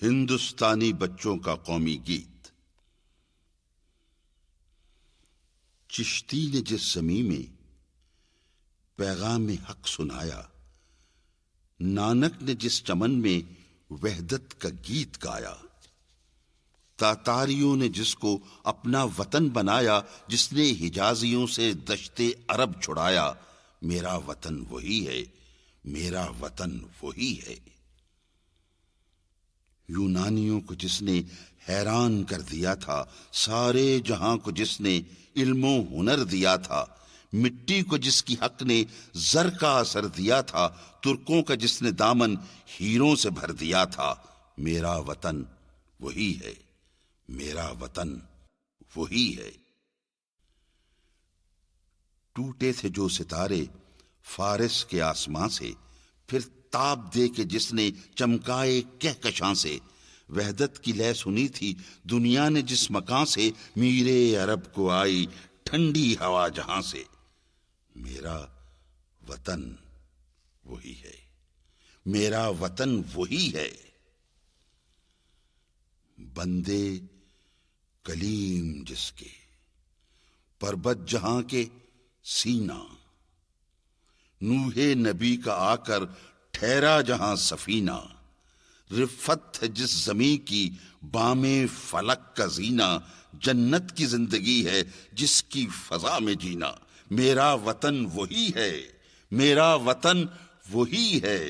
ہندوستانی بچوں کا قومی گیت۔ چشتی نے جس زمین میں پیغام حق سنایا، نانک نے جس چمن میں وحدت کا گیت گایا، تاتاریوں نے جس کو اپنا وطن بنایا، جس نے حجازیوں سے دشت عرب چھڑایا، میرا وطن وہی ہے، میرا وطن وہی ہے۔ یونانیوں کو جس نے حیران کر دیا تھا، سارے جہاں کو جس نے علم و ہنر دیا تھا، مٹی کو جس کی حق نے زر کا اثر دیا تھا، ترکوں کا جس نے دامن ہیروں سے بھر دیا تھا، میرا وطن وہی ہے، میرا وطن وہی ہے۔ ٹوٹے تھے جو ستارے فارس کے آسماں سے، پھر تاب دے کے جس نے چمکائے کہکشاں سے، وحدت کی لے سنی تھی دنیا نے جس مکان سے، میرے عرب کو آئی ٹھنڈی ہوا جہاں سے، میرا وطن وہی ہے، میرا وطن وہی ہے۔ بندے کلیم جس کے، پربت جہاں کے سینہ، نوح نبی کا آ کر ٹھہرا جہاں سفینہ، رفت ہے جس زمیں کی بام فلک کا زینہ، جنت کی زندگی ہے جس کی فضا میں جینا، میرا وطن وہی ہے، میرا وطن وہی ہے۔